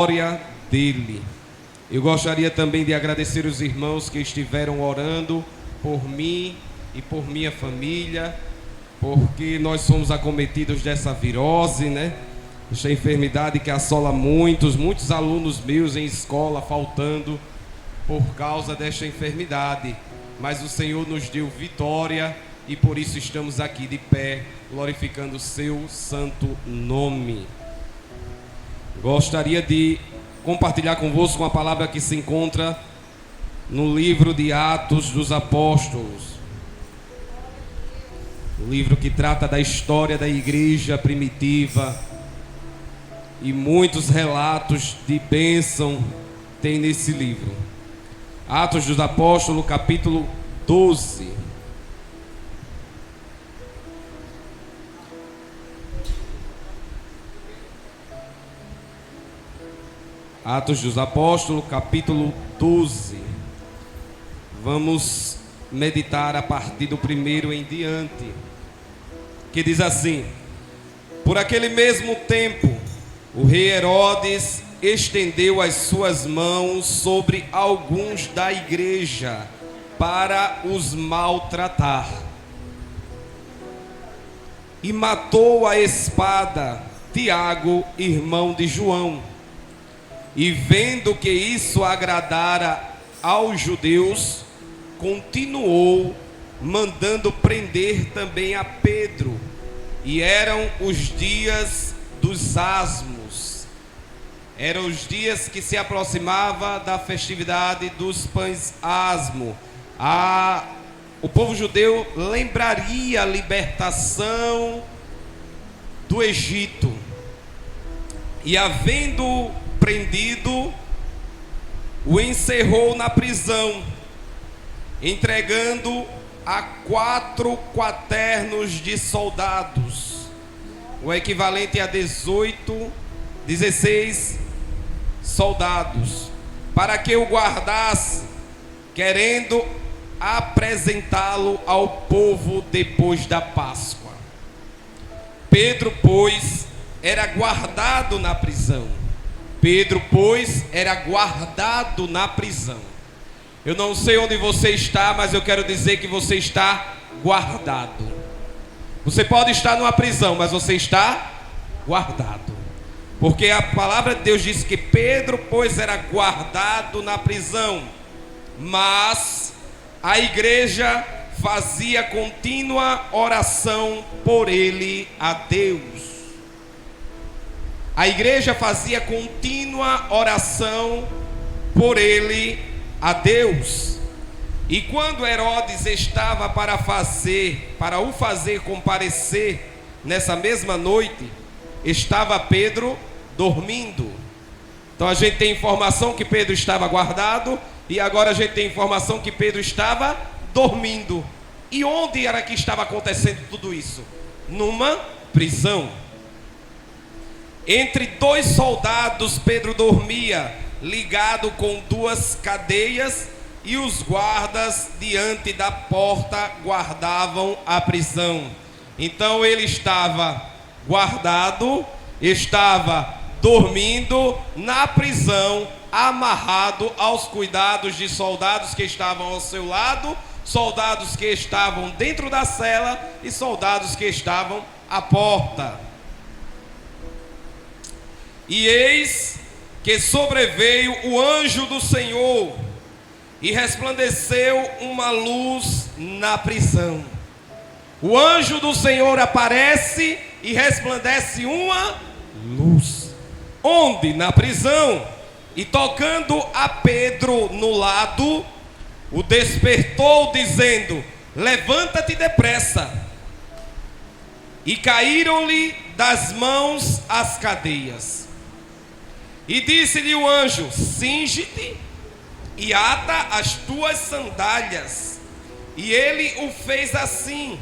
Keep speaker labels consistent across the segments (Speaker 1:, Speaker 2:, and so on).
Speaker 1: glória dele. Eu gostaria também de agradecer os irmãos que estiveram orando por mim e por minha família, porque nós somos acometidos dessa virose, né? Esta enfermidade que assola muitos alunos meus em escola faltando por causa desta enfermidade. Mas o Senhor nos deu vitória e por isso estamos aqui de pé, glorificando o seu santo nome. Gostaria de compartilhar convosco uma palavra que se encontra no livro de Atos dos Apóstolos. O livro que trata da história da igreja primitiva. E muitos relatos de bênção tem nesse livro. Atos dos Apóstolos, capítulo 12. Atos dos Apóstolos, capítulo 12. Vamos meditar a partir do primeiro em diante, que diz assim: por aquele mesmo tempo, o rei Herodes estendeu as suas mãos sobre alguns da igreja para os maltratar. E matou a espada Tiago, irmão de João. E vendo que isso agradara aos judeus, continuou mandando prender também a Pedro. E eram os dias dos asmos. Eram os dias que se aproximava da festividade dos pães asmo. O povo judeu lembraria a libertação do Egito. E havendo prendido, o encerrou na prisão, entregando a 4 quaternos de soldados, o equivalente a 16 soldados, para que o guardasse, querendo apresentá-lo ao povo depois da Páscoa. Pedro, pois, era guardado na prisão. Eu não sei onde você está, mas eu quero dizer que você está guardado. Você pode estar numa prisão, mas você está guardado. Porque a palavra de Deus diz que Pedro, pois, era guardado na prisão. Mas a igreja fazia contínua oração por ele a Deus. A igreja fazia contínua oração por ele a Deus. E quando Herodes estava para o fazer comparecer nessa mesma noite, estava Pedro dormindo. Então a gente tem informação que Pedro estava guardado, e agora a gente tem informação que Pedro estava dormindo. E onde era que estava acontecendo tudo isso? Numa prisão. Entre 2 soldados Pedro dormia, ligado com 2 cadeias, e os guardas diante da porta guardavam a prisão. Então ele estava guardado, estava dormindo na prisão, amarrado aos cuidados de soldados que estavam ao seu lado, soldados que estavam dentro da cela e soldados que estavam à porta. E eis que sobreveio o anjo do Senhor, e resplandeceu uma luz na prisão. O anjo do Senhor aparece e resplandece uma luz. Onde? Na prisão. E tocando a Pedro no lado, o despertou, dizendo: levanta-te depressa. E caíram-lhe das mãos as cadeias. E disse-lhe o anjo: cinge-te e ata as tuas sandálias. E ele o fez assim.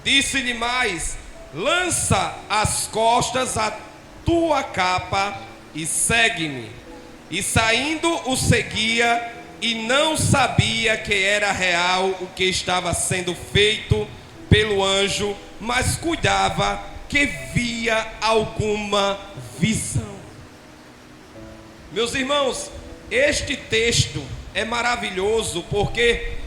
Speaker 1: Disse-lhe mais: lança às costas a tua capa e segue-me. E saindo o seguia, e não sabia que era real o que estava sendo feito pelo anjo, mas cuidava que via alguma visão. Meus irmãos, este texto é maravilhoso porque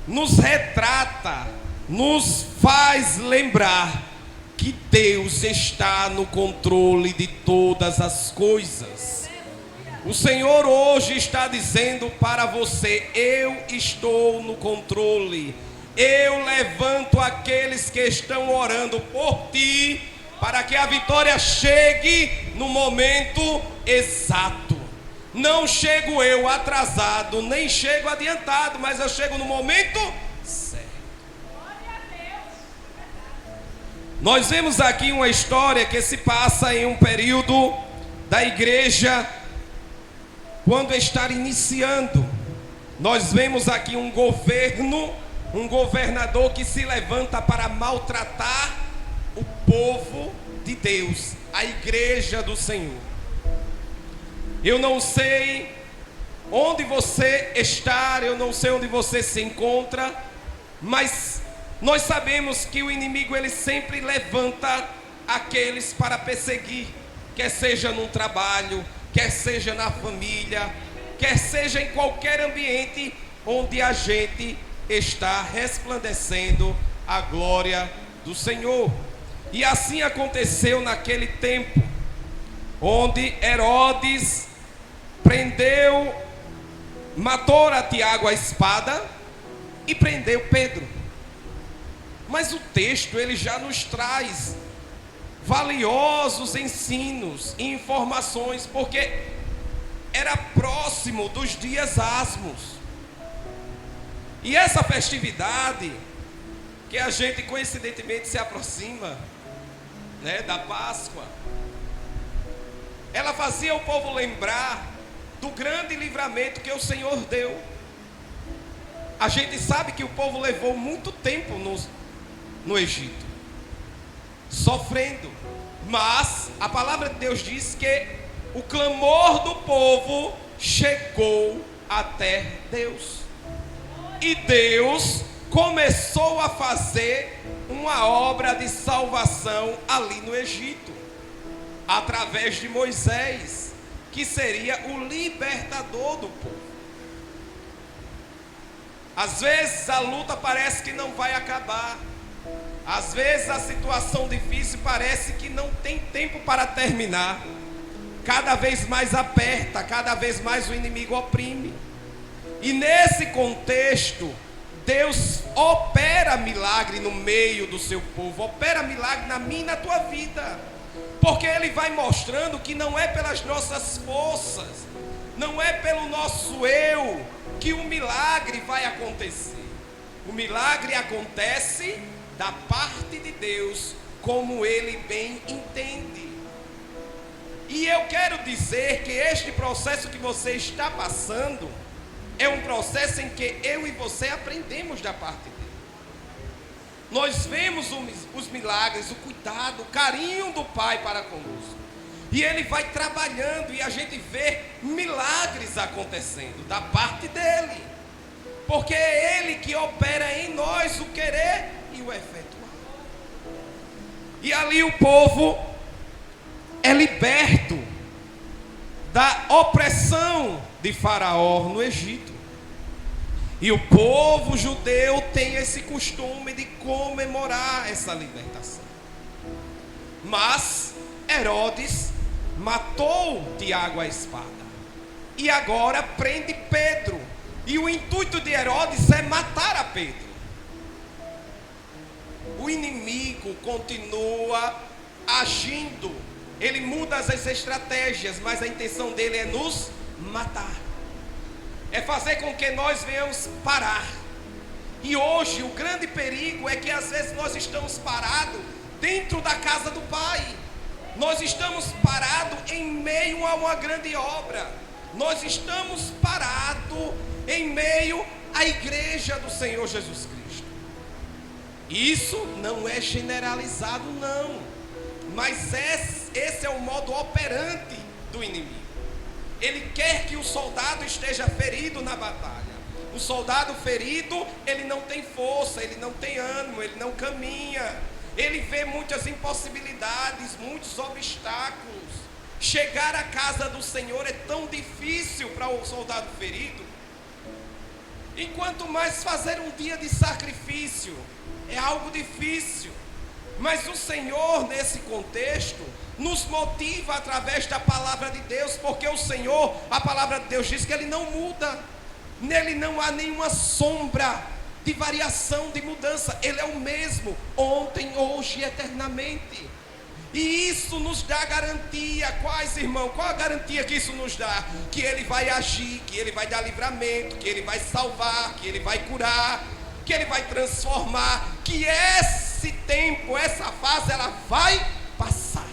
Speaker 1: nos retrata, nos faz lembrar que Deus está no controle de todas as coisas. O Senhor hoje está dizendo para você: eu estou no controle. Eu levanto aqueles que estão orando por ti, para que a vitória chegue no momento exato. Não chego eu atrasado, nem chego adiantado, mas eu chego no momento certo. Nós vemos aqui uma história que se passa em um período da igreja, quando está iniciando. Nós vemos aqui um governador que se levanta para maltratar o povo de Deus, a igreja do Senhor. Eu não sei onde você está, eu não sei onde você se encontra, mas nós sabemos que o inimigo, ele sempre levanta aqueles para perseguir, quer seja num trabalho, quer seja na família, quer seja em qualquer ambiente onde a gente está resplandecendo a glória do Senhor. E assim aconteceu naquele tempo, onde Herodes prendeu, matou a Tiago a espada e prendeu Pedro. Mas o texto, ele já nos traz valiosos ensinos e informações, porque era próximo dos dias asmos. E essa festividade, que a gente coincidentemente se aproxima, né, da Páscoa, ela fazia o povo lembrar do grande livramento que o Senhor deu. A gente sabe que o povo levou muito tempo no Egito, sofrendo, mas a palavra de Deus diz que o clamor do povo chegou até Deus. E Deus começou a fazer uma obra de salvação ali no Egito, através de Moisés, que seria o libertador do povo. Às vezes a luta parece que não vai acabar. Às vezes a situação difícil parece que não tem tempo para terminar. Cada vez mais aperta, cada vez mais o inimigo oprime. E nesse contexto, Deus opera milagre no meio do seu povo, opera milagre na minha e na tua vida, porque Ele vai mostrando que não é pelas nossas forças, não é pelo nosso eu, que o milagre vai acontecer. O milagre acontece da parte de Deus, como Ele bem entende. E eu quero dizer que este processo que você está passando é um processo em que eu e você aprendemos da parte dele. Nós vemos os milagres, o cuidado, o carinho do Pai para conosco. E Ele vai trabalhando e a gente vê milagres acontecendo da parte dele. Porque é Ele que opera em nós o querer e o efetuar. E ali o povo é liberto da opressão de Faraó no Egito. E o povo judeu tem esse costume de comemorar essa libertação. Mas Herodes matou Tiago à espada e agora prende Pedro. E o intuito de Herodes é matar a Pedro. O inimigo continua agindo. Ele muda as estratégias, mas a intenção dele é nos matar. É fazer com que nós venhamos parar. E hoje o grande perigo é que às vezes nós estamos parados dentro da casa do Pai. Nós estamos parados em meio a uma grande obra. Nós estamos parados em meio à igreja do Senhor Jesus Cristo. Isso não é generalizado, não. Mas esse é o modo operante do inimigo. Ele quer que o soldado esteja ferido na batalha. O soldado ferido, ele não tem força, ele não tem ânimo, ele não caminha. Ele vê muitas impossibilidades, muitos obstáculos. chegar à casa do Senhor é tão difícil para o soldado ferido. Enquanto mais fazer um dia de sacrifício é algo difícil. Mas o Senhor, nesse contexto, nos motiva através da palavra de Deus, porque o Senhor, a palavra de Deus diz que Ele não muda, nele não há nenhuma sombra de variação, de mudança. Ele é o mesmo, ontem, hoje e eternamente. E isso nos dá garantia. Quais, irmão? Qual a garantia que isso nos dá? Que Ele vai agir, que Ele vai dar livramento, que Ele vai salvar, que Ele vai curar, que Ele vai transformar, que esse tempo, essa fase, ela vai passar.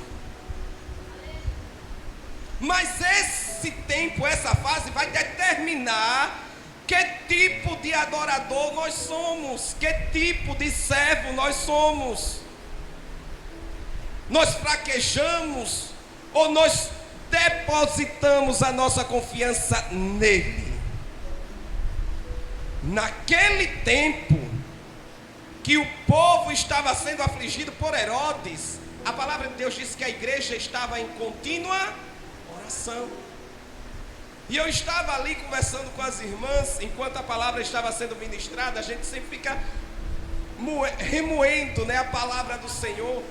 Speaker 1: Mas esse tempo, essa fase vai determinar que tipo de adorador nós somos, que tipo de servo nós somos. Nós fraquejamos ou nós depositamos a nossa confiança nele? Naquele tempo que o povo estava sendo afligido por Herodes, a palavra de Deus diz que a igreja estava em contínua oração. E eu estava ali conversando com as irmãs, enquanto a palavra estava sendo ministrada, a gente sempre fica remoendo, a palavra do Senhor.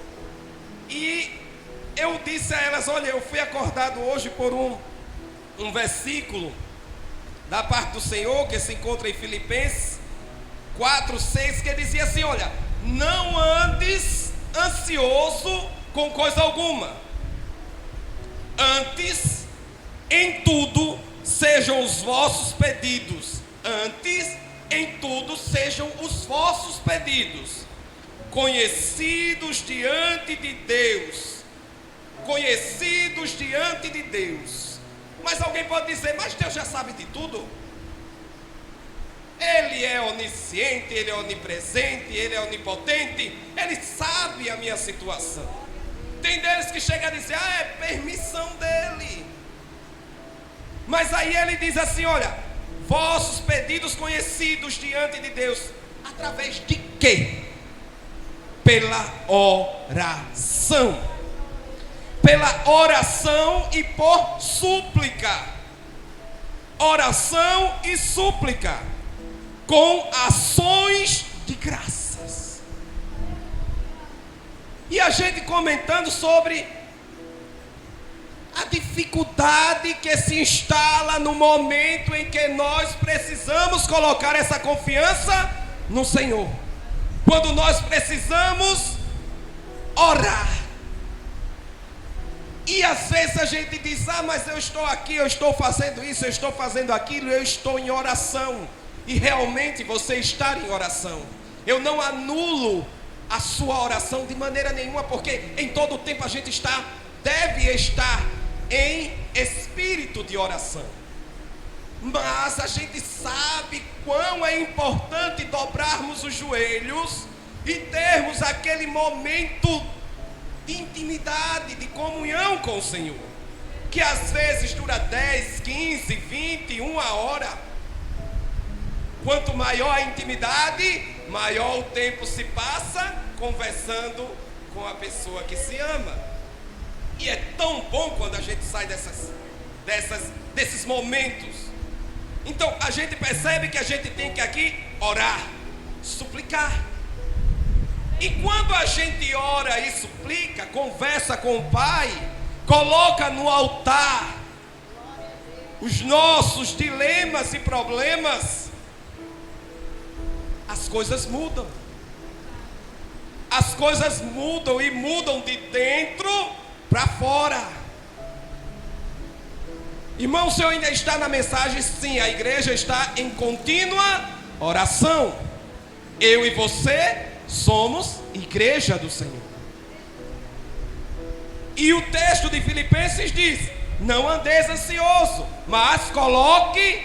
Speaker 1: E eu disse a elas: olha, eu fui acordado hoje por um versículo da parte do Senhor, que se encontra em Filipenses 4:6, que dizia assim: olha, não andes ansioso com coisa alguma, antes, em tudo, sejam os vossos pedidos, antes, em tudo, sejam os vossos pedidos conhecidos diante de Deus, conhecidos diante de Deus. Mas alguém pode dizer: mas Deus já sabe de tudo. Ele é onisciente, Ele é onipresente, Ele é onipotente, Ele sabe a minha situação. Tem deles que chegam a dizer: é permissão dEle. Mas aí Ele diz assim: olha, vossos pedidos conhecidos diante de Deus, através de quê? Pela oração. Pela oração e por súplica. Oração e súplica, com ações de graças. E a gente comentando sobre a dificuldade que se instala no momento em que nós precisamos colocar essa confiança no Senhor. Quando nós precisamos orar. E às vezes a gente diz: ah, mas eu estou aqui, eu estou fazendo isso, eu estou fazendo aquilo, eu estou em oração. E realmente você está em oração. Eu não anulo a sua oração de maneira nenhuma, porque em todo o tempo a gente deve estar em espírito de oração. Mas a gente sabe quão é importante dobrarmos os joelhos e termos aquele momento de intimidade, de comunhão com o Senhor, que às vezes dura 10, 15, 20, 1 hora. Quanto maior a intimidade, maior o tempo se passa conversando com a pessoa que se ama. E é tão bom quando a gente sai desses momentos. Então a gente percebe que a gente tem que aqui orar, suplicar. E quando a gente ora e suplica, conversa com o Pai, coloca no altar os nossos dilemas e problemas, as coisas mudam. As coisas mudam e mudam de dentro para fora. Irmão, o senhor ainda está na mensagem? Sim, a igreja está em contínua oração. Eu e você somos igreja do Senhor. E o texto de Filipenses diz: não andeis ansioso, mas coloque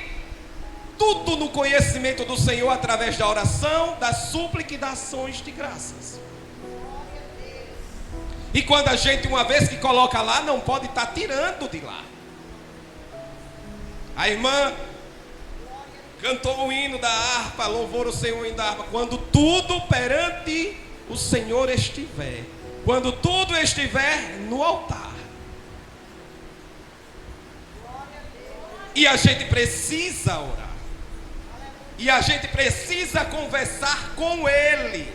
Speaker 1: tudo no conhecimento do Senhor através da oração, da súplica e das ações de graças. E quando a gente, uma vez que coloca lá, não pode estar tirando de lá. A irmã cantou o hino da harpa, louvor ao Senhor, o hino da harpa. Quando tudo perante o Senhor estiver, quando tudo estiver no altar. E a gente precisa orar. E a gente precisa conversar com Ele.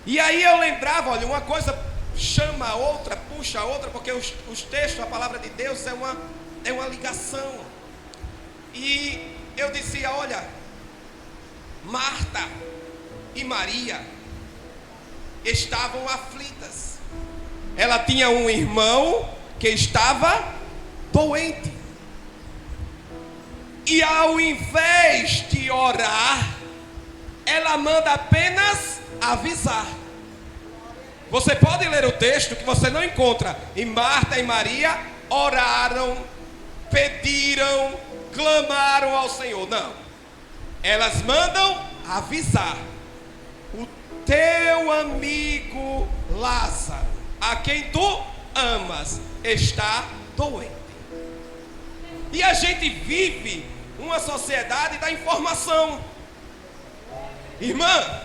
Speaker 1: E aí eu lembrava, olha, uma coisa chama a outra, puxa a outra, porque os textos, a palavra de Deus é uma ligação. E eu dizia, olha, Marta e Maria estavam aflitas. Ela tinha um irmão que estava doente. E ao invés de orar, ela manda apenas avisar. Você pode ler o texto que você não encontra. E Marta e Maria oraram, pediram, clamaram ao Senhor. Não. Elas mandam avisar. O teu amigo Lázaro, a quem tu amas, está doente. E a gente vive uma sociedade da informação. Irmã,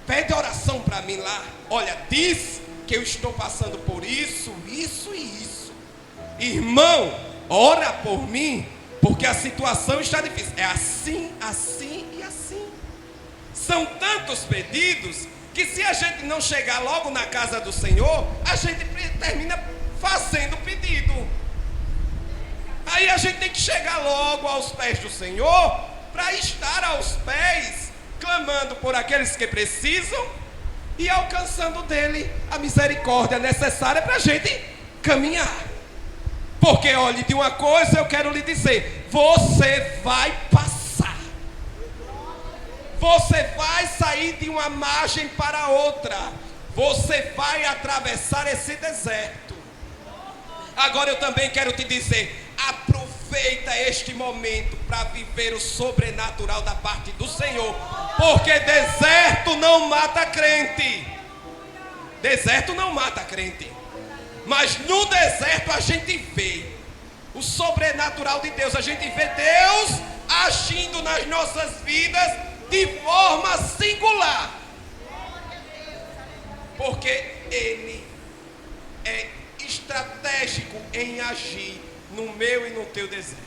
Speaker 1: pede oração para mim lá. Olha, diz que eu estou passando por isso, isso e isso. Irmão, ora por mim, porque a situação está difícil. É assim, assim e assim. São tantos pedidos que se a gente não chegar logo na casa do Senhor, a gente termina fazendo pedido. Aí a gente tem que chegar logo aos pés do Senhor, para estar aos pés, clamando por aqueles que precisam e alcançando dele a misericórdia necessária para a gente caminhar. Porque olhe, de uma coisa eu quero lhe dizer: você vai passar, você vai sair de uma margem para outra, você vai atravessar esse deserto. Agora eu também quero te dizer: aproveita este momento para viver o sobrenatural da parte do Senhor, porque deserto não mata crente. Deserto não mata crente, mas no deserto a gente vê o sobrenatural de Deus. A gente vê Deus agindo nas nossas vidas de forma singular, porque Ele é estratégico em agir no meu e no teu deserto.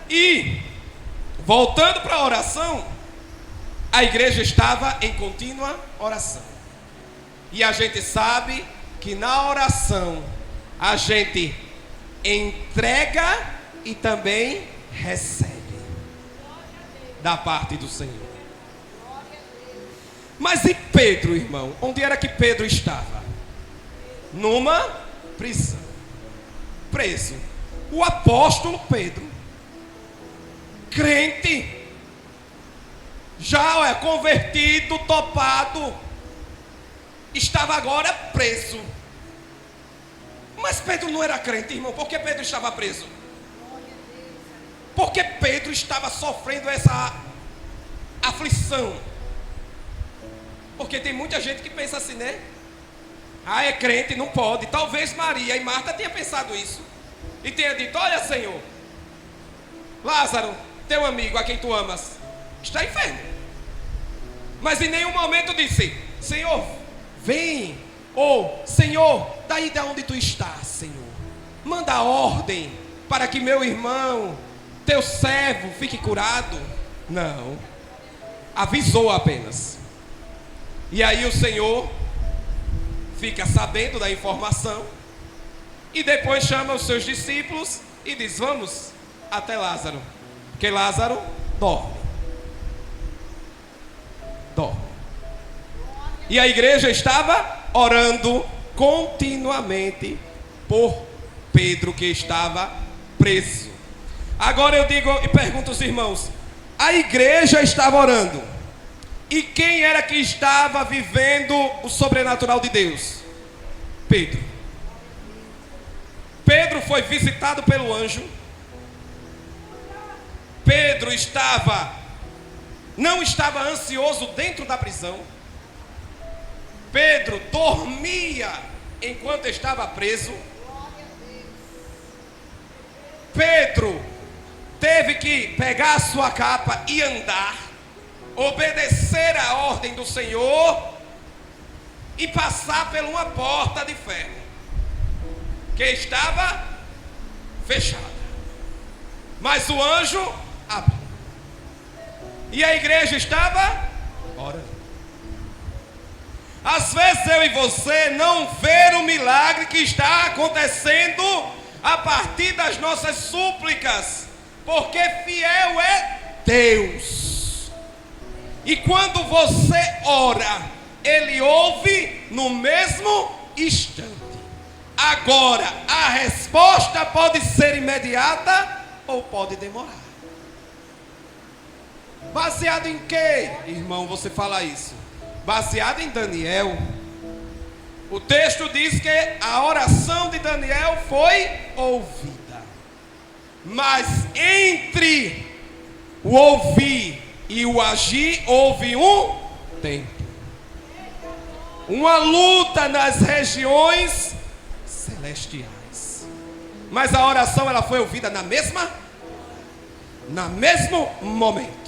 Speaker 1: E voltando para a oração, a igreja estava em contínua oração. E a gente sabe que na oração a gente entrega e também recebe da parte do Senhor. Mas e Pedro, irmão? Onde era que Pedro estava? Numa prisão, preso. O apóstolo Pedro, crente, já convertido, topado, estava agora preso. Mas Pedro não era crente, irmão. Por que Pedro estava preso? Porque Pedro estava sofrendo essa aflição. Porque tem muita gente que pensa assim, né? Ah, é crente, não pode. Talvez Maria e Marta tenham pensado isso e tenha dito: olha, Senhor, Lázaro, teu amigo a quem tu amas, está enfermo. Mas em nenhum momento disse: Senhor, vem. Ou, Senhor, daí de onde tu estás, Senhor, manda ordem para que meu irmão, teu servo, fique curado. Não, avisou apenas. E aí o Senhor fica sabendo da informação e depois chama os seus discípulos e diz: vamos até Lázaro, porque Lázaro dorme. E a igreja estava orando continuamente por Pedro, que estava preso. Agora eu digo e pergunto aos irmãos: a igreja estava orando, e quem era que estava vivendo o sobrenatural de Deus? Pedro. Pedro foi visitado pelo anjo. Pedro não estava ansioso dentro da prisão. Pedro dormia enquanto estava preso. Pedro teve que pegar a sua capa e andar, obedecer a ordem do Senhor e passar por uma porta de ferro que estava fechada. Mas o anjo abriu. E a igreja estava orando. Às vezes eu e você não ver o milagre que está acontecendo a partir das nossas súplicas, porque fiel é Deus. E quando você ora, Ele ouve no mesmo instante. Agora, a resposta pode ser imediata ou pode demorar. Baseado em quê, irmão, você fala isso? Baseado em Daniel. O texto diz que a oração de Daniel foi ouvida. Mas entre o ouvir e o agir houve um tempo. Uma luta nas regiões celestiais. Mas a oração ela foi ouvida no mesmo momento.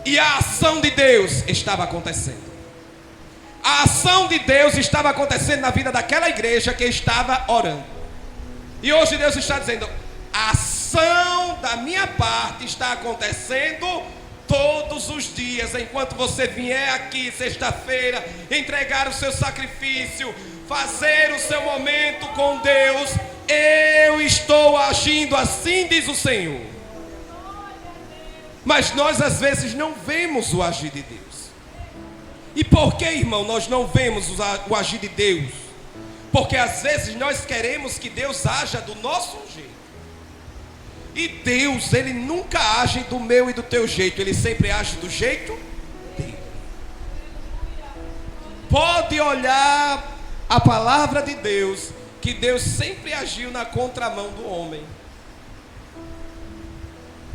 Speaker 1: E a ação de Deus estava acontecendo. A ação de Deus estava acontecendo na vida daquela igreja que estava orando. E hoje Deus está dizendo: a ação da minha parte está acontecendo todos os dias. Enquanto você vier aqui sexta-feira, entregar o seu sacrifício, fazer o seu momento com Deus, eu estou agindo, assim diz o Senhor. Mas nós às vezes não vemos o agir de Deus. E por que, irmão, nós não vemos o agir de Deus? Porque às vezes nós queremos que Deus haja do nosso jeito. E Deus, Ele nunca age do meu e do teu jeito. Ele sempre age do jeito dele. Pode olhar a palavra de Deus, que Deus sempre agiu na contramão do homem.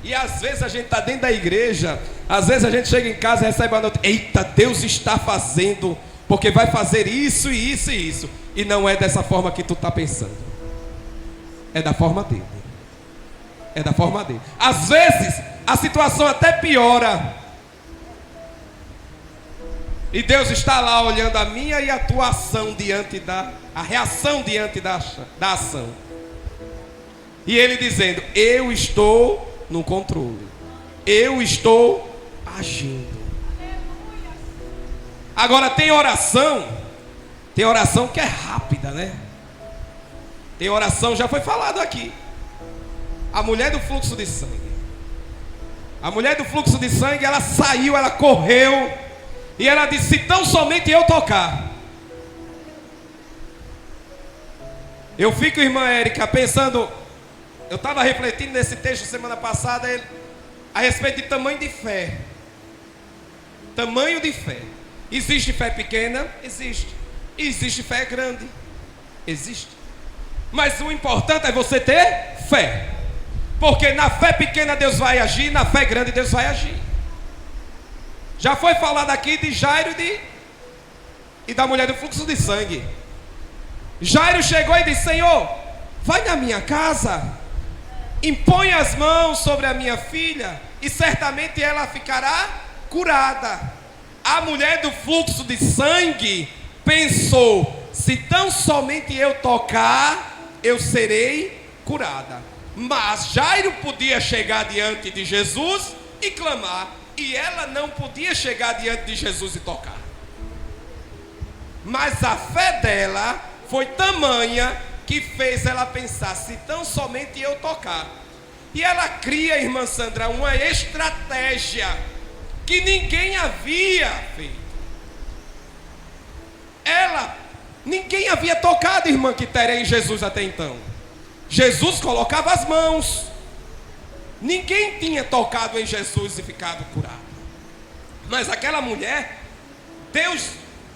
Speaker 1: E às vezes a gente está dentro da igreja, às vezes a gente chega em casa e recebe uma nota: eita, Deus está fazendo, porque vai fazer isso e isso e isso. E não é dessa forma que tu está pensando. É da forma dele. É da forma dele. Às vezes a situação até piora. E Deus está lá olhando a minha e a tua ação a reação diante da ação. E Ele dizendo: eu estou no controle. Eu estou agindo. Agora tem oração que é rápida, né? Tem oração, já foi falado aqui. A mulher do fluxo de sangue. A mulher do fluxo de sangue, ela saiu, ela correu. E ela disse: se tão somente eu tocar. Eu fico, irmã Érica, pensando. Eu estava refletindo nesse texto semana passada a respeito de tamanho de fé. Tamanho de fé. Existe fé pequena? Existe. Existe fé grande? Existe. Mas o importante é você ter fé. Porque na fé pequena Deus vai agir, na fé grande Deus vai agir. Já foi falado aqui de Jairo e da mulher do fluxo de sangue. Jairo chegou e disse: Senhor, vai na minha casa, impõe as mãos sobre a minha filha e certamente ela ficará curada. A mulher do fluxo de sangue pensou: se tão somente eu tocar, eu serei curada. Mas Jairo podia chegar diante de Jesus e clamar, e ela não podia chegar diante de Jesus e tocar. Mas a fé dela foi tamanha que fez ela pensar: se tão somente eu tocar. E ela cria, irmã Sandra, uma estratégia que ninguém havia feito. Ninguém havia tocado, irmã Quitéria, em Jesus até então. Jesus colocava as mãos. Ninguém tinha tocado em Jesus e ficado curado. Mas aquela mulher, Deus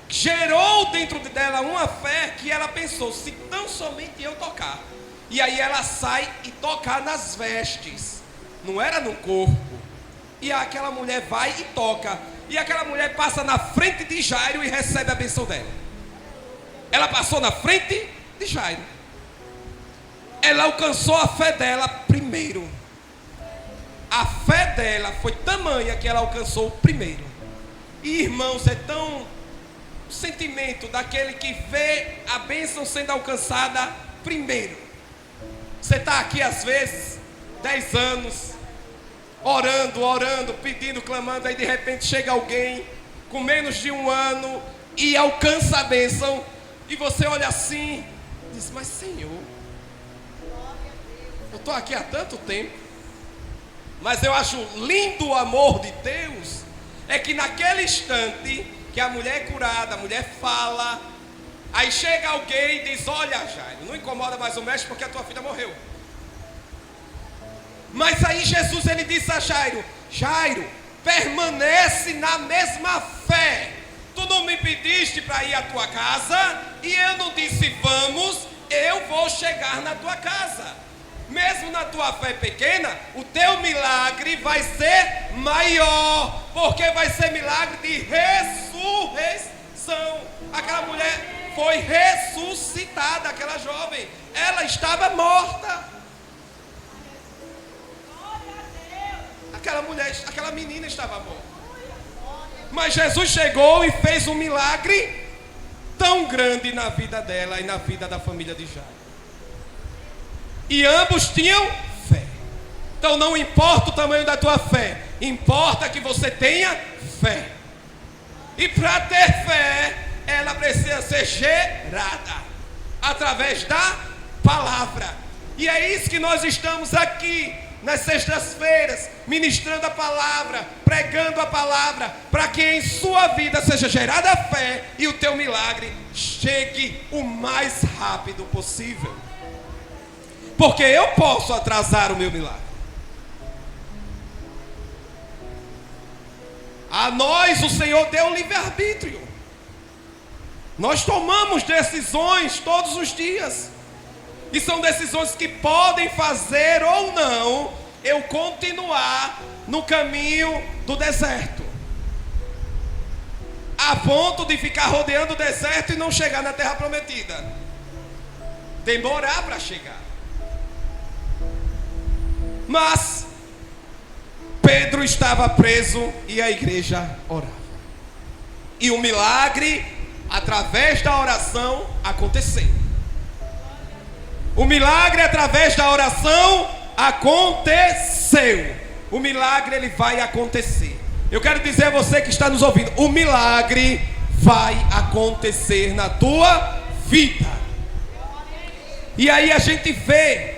Speaker 1: gerou dentro dela uma fé que ela pensou: se tão somente eu tocar. E aí ela sai e toca nas vestes, não era no corpo. E aquela mulher vai e toca. E aquela mulher passa na frente de Jairo e recebe a bênção dela. Ela passou na frente de Jairo. Ela alcançou a fé dela primeiro. A fé dela foi tamanha que ela alcançou primeiro. E irmãos, é tão o sentimento daquele que vê a bênção sendo alcançada primeiro. Você está aqui às vezes 10 anos, orando, pedindo, clamando, aí de repente chega alguém com menos de um ano e alcança a bênção, e você olha assim e diz: mas Senhor, eu estou aqui há tanto tempo. Mas eu acho lindo o amor de Deus, é que naquele instante que a mulher é curada, a mulher fala, aí chega alguém e diz: olha, Jairo, não incomoda mais o mestre porque a tua filha morreu. Mas aí Jesus, ele disse a Jairo: Jairo, permanece na mesma fé. Tu não me pediste para ir à tua casa, e eu não disse vamos, eu vou chegar na tua casa. Mesmo na tua fé pequena, o teu milagre vai ser maior, porque vai ser milagre de ressurreição. Aquela mulher foi ressuscitada, aquela jovem, ela estava morta. Aquela menina estava morta. Mas Jesus chegou e fez um milagre tão grande na vida dela e na vida da família de Jairo. E ambos tinham fé. Então não importa o tamanho da tua fé, importa que você tenha fé. E para ter fé, ela precisa ser gerada através da palavra. E é isso que nós estamos aqui nas sextas-feiras, ministrando a palavra, pregando a palavra, para que em sua vida seja gerada a fé e o teu milagre chegue o mais rápido possível. Porque eu posso atrasar o meu milagre. A nós o Senhor deu livre-arbítrio. Nós tomamos decisões todos os dias. E são decisões que podem fazer ou não eu continuar no caminho do deserto, a ponto de ficar rodeando o deserto e não chegar na terra prometida. Demorar para chegar. Mas Pedro estava preso e a igreja orava. E o milagre, através da oração, aconteceu. O milagre, através da oração, aconteceu. O milagre, ele vai acontecer. Eu quero dizer a você que está nos ouvindo: o milagre vai acontecer na tua vida. E aí a gente vê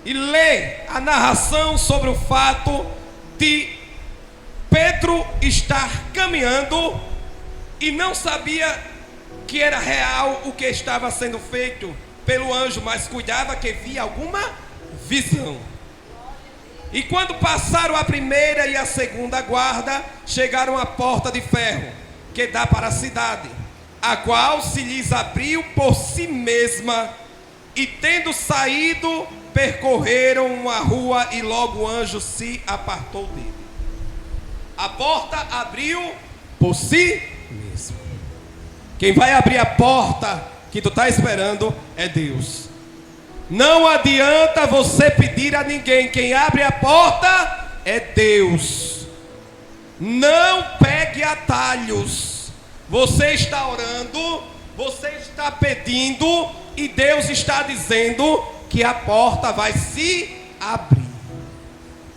Speaker 1: e lê a narração sobre o fato de Pedro estar caminhando e não sabia que era real o que estava sendo feito pelo anjo, mas cuidava que via alguma visão. E quando passaram a primeira e a segunda guarda, chegaram à porta de ferro que dá para a cidade, a qual se lhes abriu por si mesma, e tendo saído, percorreram uma rua e logo o anjo se apartou dele. A porta abriu por si mesmo. Quem vai abrir a porta que tu está esperando é Deus. Não adianta você pedir a ninguém. Quem abre a porta é Deus. Não pegue atalhos. Você está orando, você está pedindo, e Deus está dizendo que a porta vai se abrir.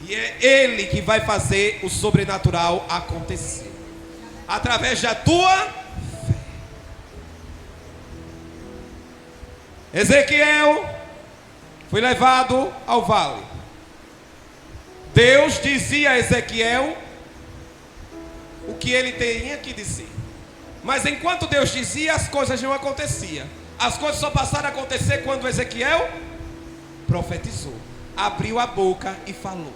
Speaker 1: E é Ele que vai fazer o sobrenatural acontecer, através da tua fé. Ezequiel foi levado ao vale. Deus dizia a Ezequiel o que ele tinha que dizer. Mas enquanto Deus dizia, as coisas não aconteciam. As coisas só passaram a acontecer quando Ezequiel profetizou, abriu a boca e falou.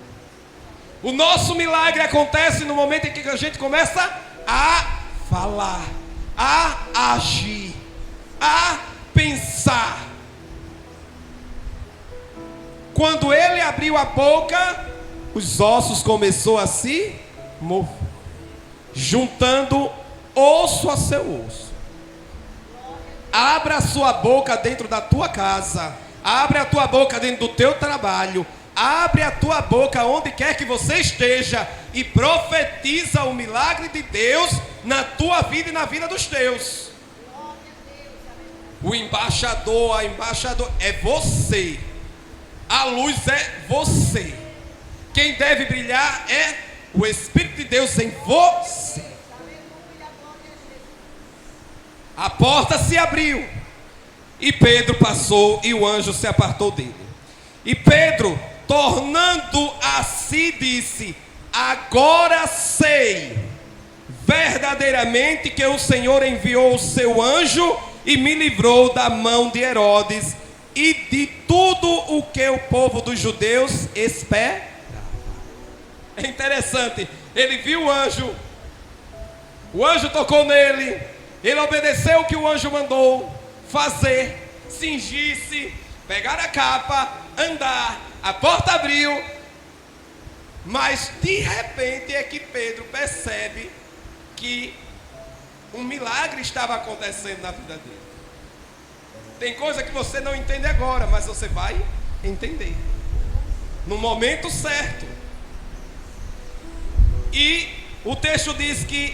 Speaker 1: O nosso milagre acontece no momento em que a gente começa a falar, a agir, a pensar. Quando ele abriu a boca, os ossos começaram a se mover, juntando osso a seu osso. Abra a sua boca dentro da tua casa, abre a tua boca dentro do teu trabalho, abre a tua boca onde quer que você esteja e profetiza o milagre de Deus na tua vida e na vida dos teus. O embaixador, a embaixadora é você. A luz é você. Quem deve brilhar é o Espírito de Deus em você. A porta se abriu e Pedro passou e o anjo se apartou dele. E Pedro, tornando a si, disse: agora sei verdadeiramente que o Senhor enviou o seu anjo e me livrou da mão de Herodes e de tudo o que o povo dos judeus esperava. É interessante, ele viu o anjo tocou nele, ele obedeceu o que o anjo mandou fazer, cingir-se, pegar a capa, andar, a porta abriu, mas de repente é que Pedro percebe que um milagre estava acontecendo na vida dele. Tem coisa que você não entende agora, mas você vai entender no momento certo. E o texto diz que,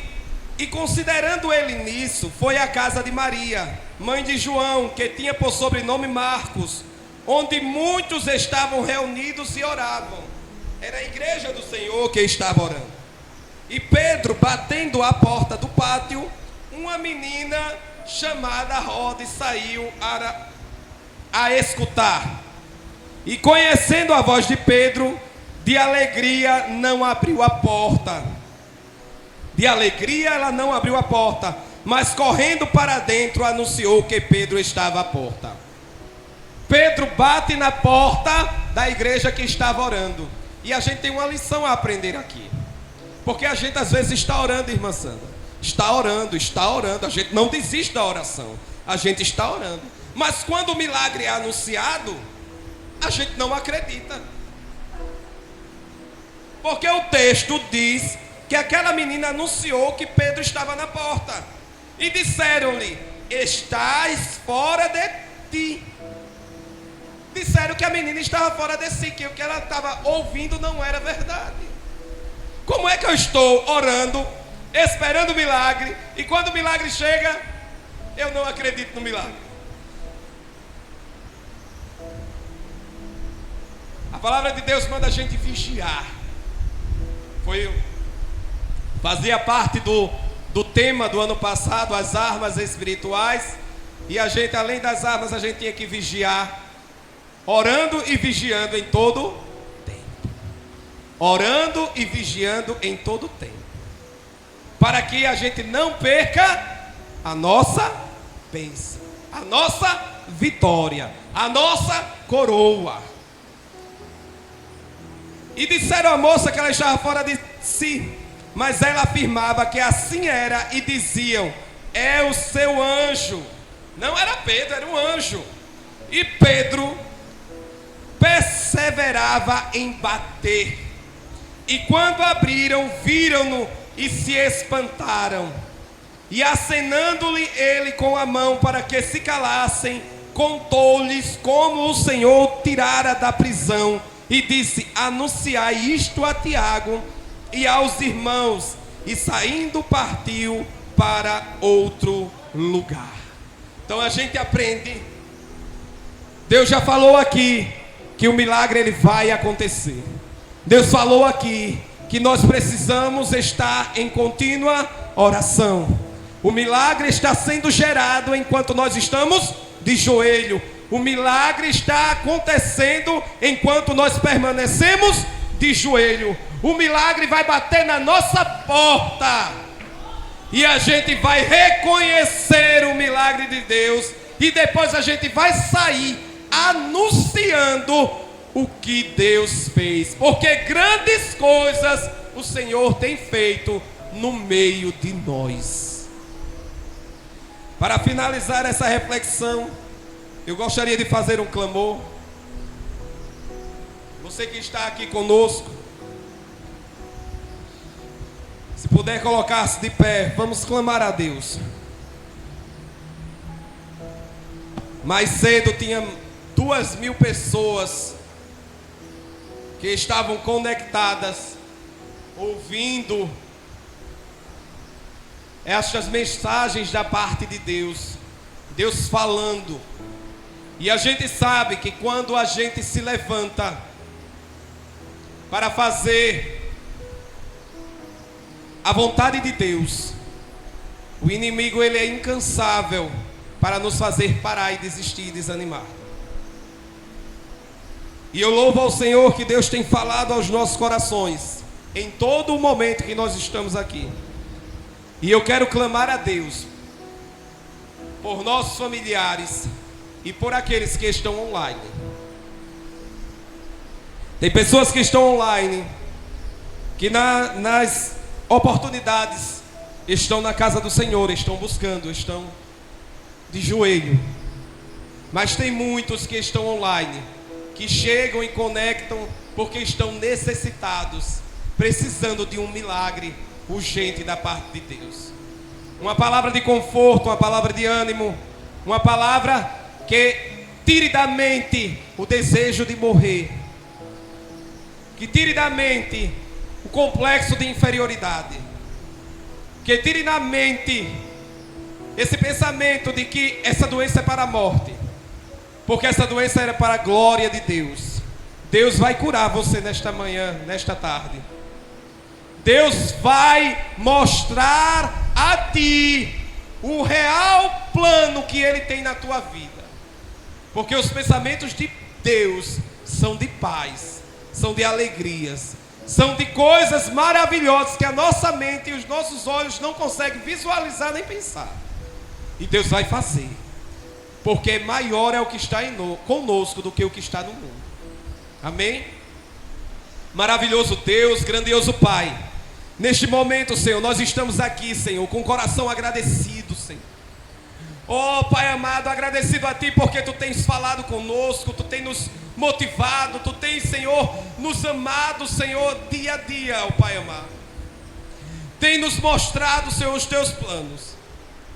Speaker 1: e considerando ele nisso, foi à casa de Maria, mãe de João, que tinha por sobrenome Marcos, onde muitos estavam reunidos e oravam. Era a igreja do Senhor que estava orando. E Pedro, batendo à porta do pátio, uma menina chamada Rode saiu a escutar. E conhecendo a voz de Pedro, de alegria não abriu a porta. De alegria ela não abriu a porta, mas correndo para dentro anunciou que Pedro estava à porta. Pedro bate na porta da igreja que estava orando. E a gente tem uma lição a aprender aqui. Porque a gente às vezes está orando, irmã Sandra. Está orando. A gente não desiste da oração. A gente está orando. Mas quando o milagre é anunciado, a gente não acredita. Porque o texto diz que aquela menina anunciou que Pedro estava na porta. E disseram-lhe: estás fora de ti. Disseram que a menina estava fora de si, que o que ela estava ouvindo não era verdade. Como é que eu estou orando, esperando o milagre, e quando o milagre chega, eu não acredito no milagre? A palavra de Deus manda a gente vigiar. Fazia parte do tema do ano passado, as armas espirituais. E a gente, além das armas, a gente tinha que vigiar, orando e vigiando em todo tempo. Orando e vigiando em todo tempo, para que a gente não perca a nossa bênção, a nossa vitória, a nossa coroa. E disseram à moça que ela estava fora de si, mas ela afirmava que assim era, e diziam: é o seu anjo. Não era Pedro, era um anjo. E Pedro perseverava em bater. E quando abriram, viram-no e se espantaram. E acenando-lhe ele com a mão para que se calassem, contou-lhes como o Senhor tirara da prisão. E disse: anunciai isto a Tiago e aos irmãos. E saindo partiu para outro lugar. Então a gente aprende. Deus já falou aqui que o milagre ele vai acontecer. Deus falou aqui que nós precisamos estar em contínua oração. O milagre está sendo gerado enquanto nós estamos de joelho. O milagre está acontecendo enquanto nós permanecemos de joelho. O milagre vai bater na nossa porta. E a gente vai reconhecer o milagre de Deus. E depois a gente vai sair anunciando o que Deus fez. Porque grandes coisas o Senhor tem feito no meio de nós. Para finalizar essa reflexão, eu gostaria de fazer um clamor. Você que está aqui conosco, se puder colocar-se de pé, vamos clamar a Deus. Mais cedo tinha 2.000 pessoas que estavam conectadas, ouvindo estas mensagens da parte de Deus. Deus falando. E a gente sabe que quando a gente se levanta para fazer a vontade de Deus, o inimigo ele é incansável para nos fazer parar e desistir e desanimar. E eu louvo ao Senhor que Deus tem falado aos nossos corações em todo o momento que nós estamos aqui. E eu quero clamar a Deus por nossos familiares e por aqueles que estão online. Tem pessoas que estão online, que nas oportunidades estão na casa do Senhor, estão buscando, estão de joelho. Mas tem muitos que estão online, que chegam e conectam porque estão necessitados, precisando de um milagre urgente da parte de Deus. Uma palavra de conforto, uma palavra de ânimo, uma palavra que tire da mente o desejo de morrer, que tire da mente o complexo de inferioridade, que tire da mente esse pensamento de que essa doença é para a morte, porque essa doença era para a glória de Deus. Deus vai curar você nesta manhã, nesta tarde. Deus vai mostrar a ti o real plano que Ele tem na tua vida. Porque os pensamentos de Deus são de paz, são de alegrias, são de coisas maravilhosas que a nossa mente e os nossos olhos não conseguem visualizar nem pensar. E Deus vai fazer, porque maior é o que está conosco do que o que está no mundo. Amém? Maravilhoso Deus, grandioso Pai, neste momento, Senhor, nós estamos aqui, Senhor, com o coração agradecido, Senhor. Oh, Pai amado, agradecido a Ti porque Tu tens falado conosco, Tu tens nos motivado, Tu tens, Senhor, nos amado, Senhor, dia a dia, oh Pai amado. Tem nos mostrado, Senhor, os Teus planos.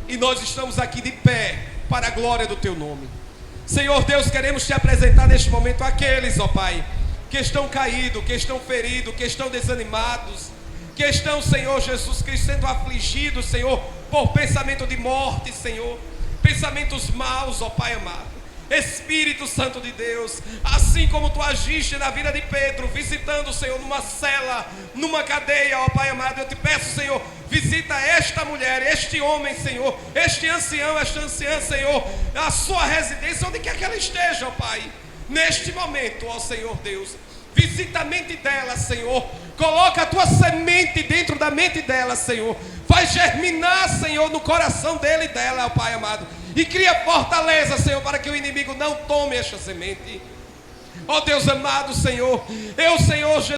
Speaker 1: E nós estamos aqui de pé para a glória do Teu nome. Senhor Deus, queremos Te apresentar neste momento aqueles, ó Pai, que estão caídos, que estão feridos, que estão desanimados, que estão, Senhor Jesus Cristo, sendo afligidos, Senhor, por pensamento de morte, Senhor, pensamentos maus, ó Pai amado. Espírito Santo de Deus, assim como Tu agiste na vida de Pedro, visitando, Senhor, numa cela, numa cadeia, ó Pai amado, eu Te peço, Senhor, visita esta mulher, este homem, Senhor, este ancião, esta anciã, Senhor, a sua residência, onde quer que ela esteja, ó Pai, neste momento, ó Senhor Deus. Visita a mente dela, Senhor. Coloca a Tua semente dentro da mente dela, Senhor. Faz germinar, Senhor, no coração dele e dela, ó Pai amado. E cria fortaleza, Senhor, para que o inimigo não tome esta semente. Ó Deus amado, Senhor. Eu, Senhor Jesus.